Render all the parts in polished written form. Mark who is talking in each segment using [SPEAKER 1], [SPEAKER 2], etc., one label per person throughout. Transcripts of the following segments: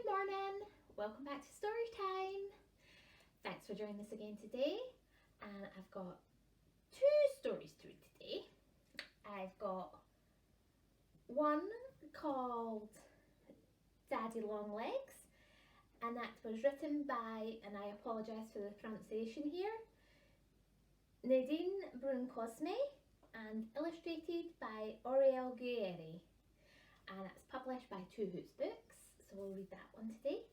[SPEAKER 1] Good morning, welcome back to Storytime. Thanks for joining us again today, and I've got two stories to read today. I've got one called Daddy Longlegs, and that was written by, and I apologise for the pronunciation here, Nadine Brun-Cosme, and illustrated by Aurelie Guillerey, and it's published by Hoots Books. So we'll read that one today.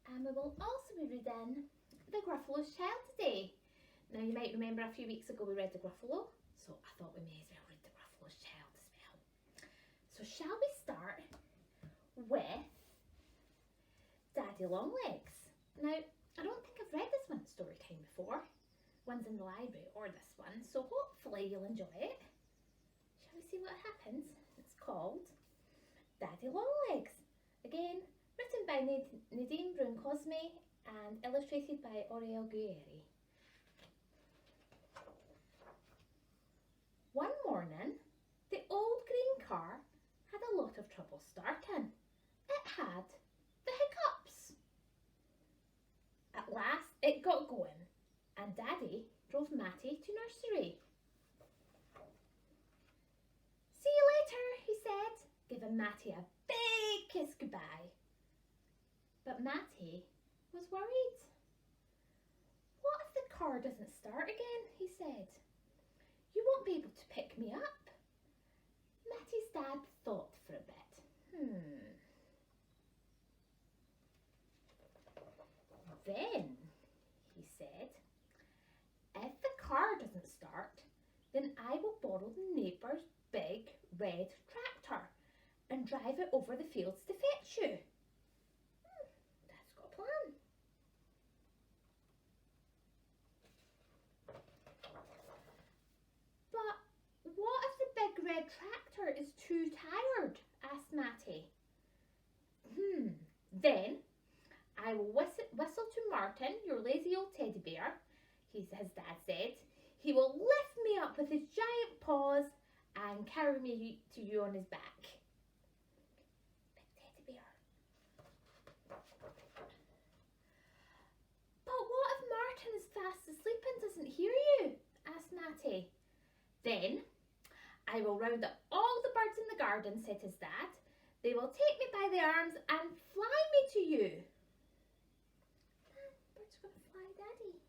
[SPEAKER 1] And we will also be reading The Gruffalo's Child today. Now you might remember a few weeks ago we read The Gruffalo, so I thought we may as well read The Gruffalo's Child as well. So shall we start with Daddy Longlegs? Now, I don't think I've read this one at Storytime before. One's in the library or this one, so hopefully you'll enjoy it. Shall we see what happens? It's called Daddy Longlegs. Again, written by Nadine Brun-Cosme and illustrated by Aurelie Guillerey. One morning, the old green car had a lot of trouble starting. It had the hiccups. At last, it got going, and Daddy drove Matty to nursery. "See you later," he said, giving Matty a big kiss goodbye. But Matty was worried. "What if the car doesn't start again?" he said. "You won't be able to pick me up." Matty's dad thought for a bit. Then he said, "If the car doesn't start, then I will borrow the neighbour's big red tractor and drive it over the fields to fetch you." Dad's got a plan. "But what if the big red tractor is too tired?" asked Matty. Then I will whistle to Martin, your lazy old teddy bear," his dad said. "He will lift me up with his giant paws and carry me to you on his back." Big teddy bear. "But what if Martin is fast asleep and doesn't hear you?" asked Matty. "Then I will round up all the birds in the garden," said his dad. "They will take me by the arms and fly me to you." Birds are going to fly Daddy.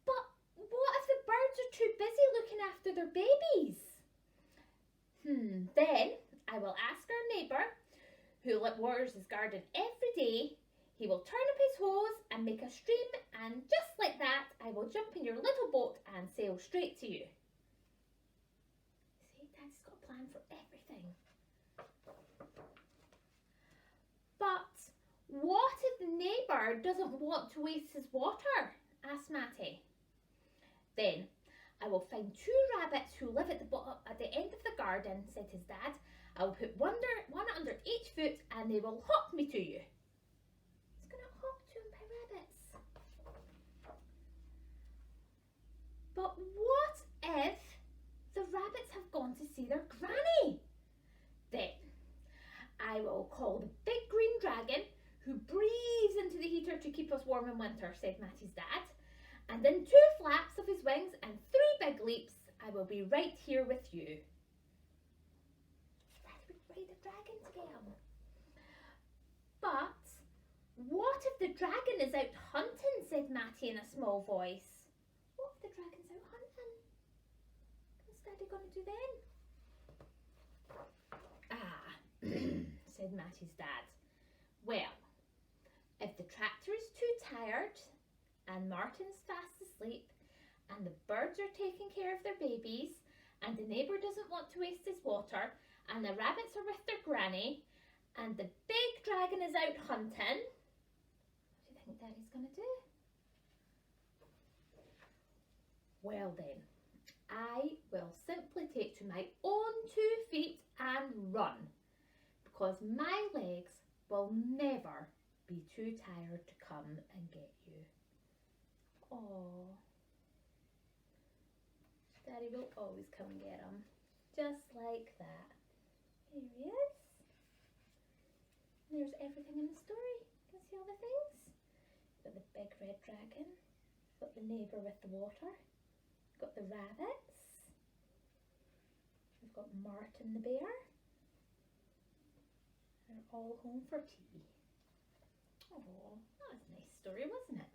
[SPEAKER 1] "But what if the birds are too busy looking after their babies?" Then I will ask our neighbour, who waters his garden every day. He will turn up his hose and make a stream, and just like that, I will jump in your little boat and sail straight to you." See, Dad's got a plan for everything. "But what if the neighbour doesn't want to waste his water?" asked Matty. "Then I will find two rabbits who live at the end of the garden," said his dad. "I will put one under each foot and they will hop me to you." He's going to hop to him by rabbits. "But what if the rabbits have gone to see their granny?" "Then I will call the big green dragon who breathes into the heater to keep us warm in winter," said Matty's dad. "And in 2 flaps of his wings and 3 big leaps, I will be right here with you." Daddy would ride the dragon to get him. "But what if the dragon is out hunting?" said Matty in a small voice. "What if the dragon's out hunting? What's Daddy going to do then?" Said Matty's dad. "Well, if the tractor is too tired and Martin's fast asleep and the birds are taking care of their babies and the neighbour doesn't want to waste his water and the rabbits are with their granny and the big dragon is out hunting, what do you think Daddy's going to do?" "Well then, I will simply take to my own 2 feet and run, because my legs will never be too tired to come and get you." Oh, Daddy will always come and get him, just like like that. Here he is. And there's everything in the story. You can see all the things. Got the big red dragon. Got the neighbour with the water. Got the rabbits. We've got Martin the bear. They're all home for tea. Oh, that was a nice story, wasn't it?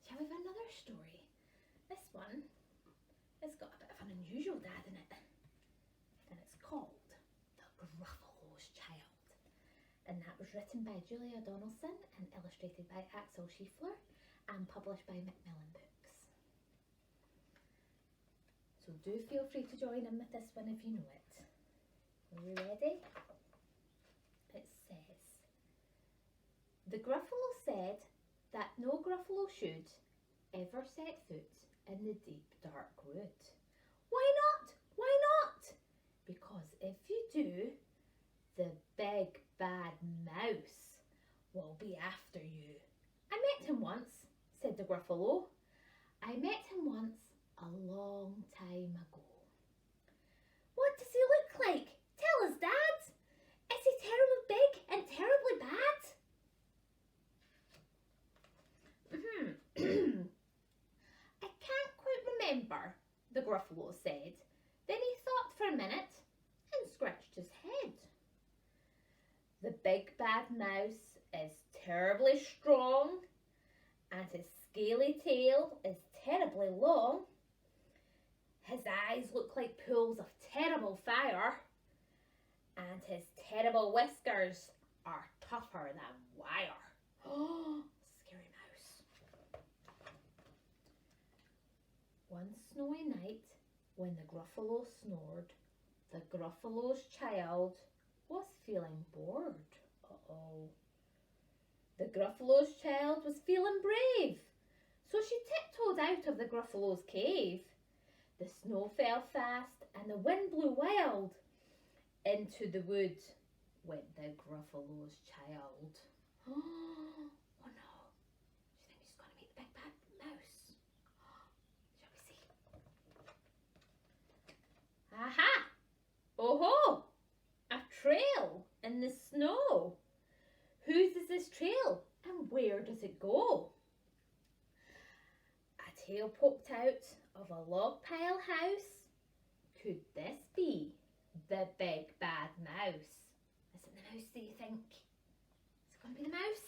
[SPEAKER 1] Shall we have another story? This one has got a bit of an unusual dad in it. And it's called The Gruffalo's Child. And that was written by Julia Donaldson and illustrated by Axel Scheffler and published by Macmillan Books. So do feel free to join in with this one if you know it. Are you ready? It says, the Gruffalo said that no Gruffalo should ever set foot in the deep dark wood. Why not? Why not? Because if you do, the big bad mouse will be after you. I met him once, said the Gruffalo. I met him once a long time ago. What does he look like? Tell us, Dad. Is he terribly big and terribly bad? I can't quite remember, the Gruffalo said. Then he thought for a minute and scratched his head. The big bad mouse is terribly strong and his scaly tail is terribly long. His eyes look like pools of terrible fire and his terrible whiskers are tougher than wire. Oh, scary mouse. One snowy night, when the Gruffalo snored, the Gruffalo's child was feeling bored. Uh-oh. The Gruffalo's child was feeling brave, so she tiptoed out of the Gruffalo's cave. The snow fell fast and the wind blew wild. Into the wood went the Gruffalo's child. Oh no. Do you think she's going to meet the big bad mouse? Shall we see? Aha! Oh-ho! A trail in the snow. Whose is this trail and where does it go? A tail poked out of a log pile house. Could this be the big bad mouse? Is it the mouse, do you think? Is it going to be the mouse?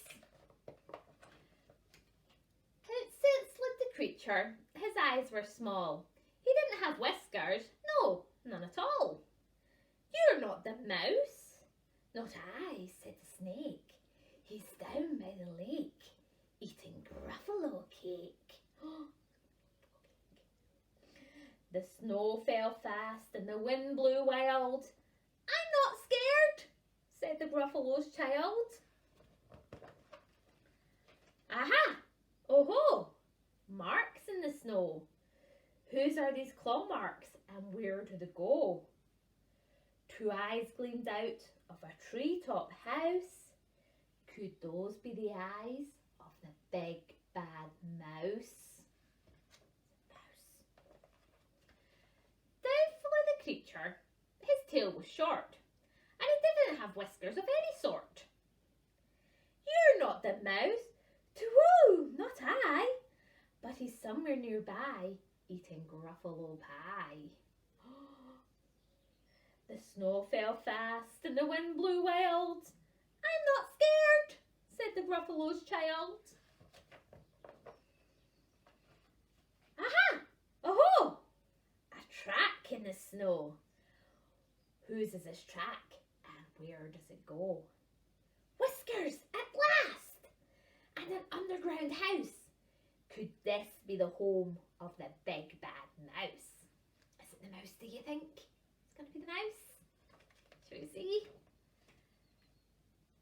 [SPEAKER 1] Hoots lived the creature. His eyes were small. He didn't have whiskers. No, none at all. You're not the mouse. Not I, said the snake. He's down by the lake, eating Gruffalo cake. The snow fell fast and the wind blew wild. I'm not scared, said the Gruffalo's child. Aha! Oh-ho! Marks in the snow. Whose are these claw marks and where do they go? Two eyes gleamed out of a treetop house. Could those be the eyes of the big bad mouse? Down flew the creature. His tail was short, and he didn't have whiskers of any sort. You're not the mouse. Too-woo, not I. But he's somewhere nearby, eating Gruffalo pie. The snow fell fast and the wind blew wild. I'm not scared, said the Gruffalo's child. Aha! Oh-ho! A track in the snow. Whose is this track and where does it go? Whiskers, at last! And an underground house. Could this be the home of the big bad mouse? Is it the mouse, do you think? It's going to be the mouse. Shall we see?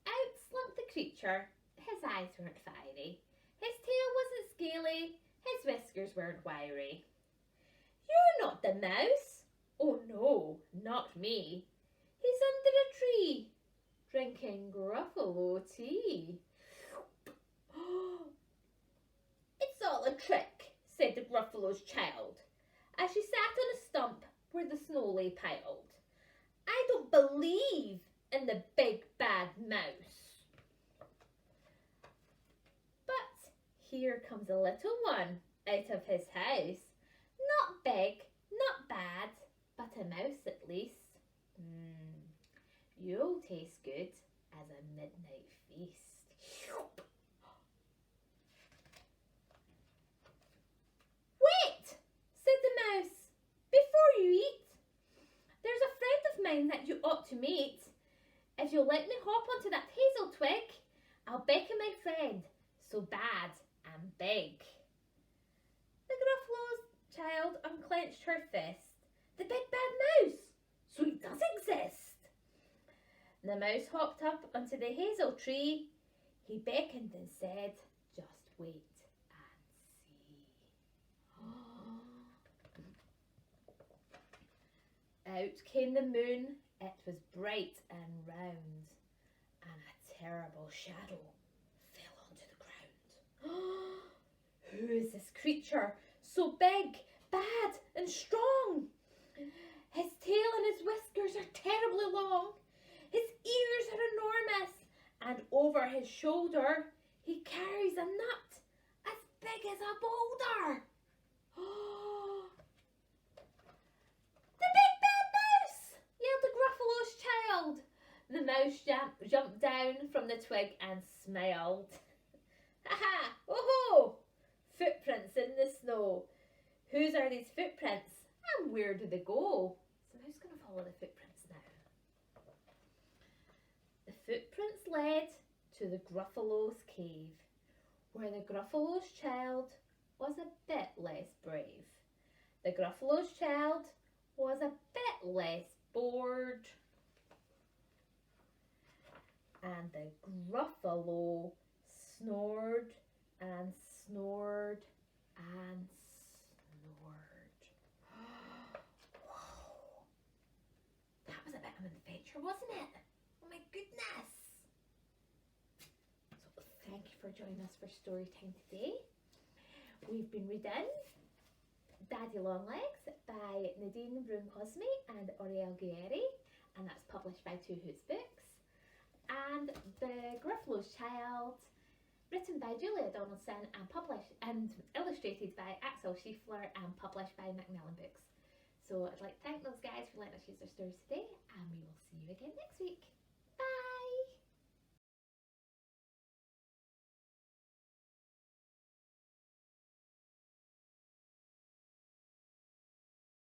[SPEAKER 1] Out slunk the creature. His eyes weren't fiery. His tail wasn't scaly. His whiskers weren't wiry. You're not the mouse. Oh no, not me. He's under a tree, drinking Gruffalo tea. It's all a trick, said the Gruffalo's child, as she sat on a stump where the snow lay piled. I don't believe in the big bad mouse. But here comes a little one out of his house. Not big, not bad, but a mouse at least. You'll taste good as a midnight feast. Wait, said the mouse, before you eat. There's a friend of mine that you ought to meet. If you'll let me hop onto that hazel twig, I'll beckon my friend, so bad and big. The Gruffalo's child unclenched her fist. The big bad mouse, so he does exist. The mouse hopped up onto the hazel tree. He beckoned and said, just wait and see. Out came the moon. It was bright and round, and a terrible shadow fell onto the ground. Who is this creature, so big, bad and strong? His tail and his whiskers are terribly long. His ears are enormous, and over his shoulder he carries a nut as big as a boulder. The big bad mouse! Yelled the Gruffalo's child. The mouse jumped down from the twig and smiled. Ha ha! Oh-ho! Footprints in the snow. Whose are these footprints, and where do they go? So who's going to follow the footprints now? The footprints led to the Gruffalo's cave, where the Gruffalo's child was a bit less brave. The Gruffalo's child was a bit less bored, and the Gruffalo snored and snored and snored. Whoa. That was a bit of an adventure, wasn't it? Oh my goodness. So thank you for joining us for Storytime today. We've been reading Daddy Longlegs by Nadine Brun-Cosme and Aurelie Guillerey, and that's published by Hoots Books. And The Gruffalo's Child, written by Julia Donaldson and published and illustrated by Axel Scheffler and published by Macmillan Books. So I'd like to thank those guys for letting us use their stories today, and we will see you again next week.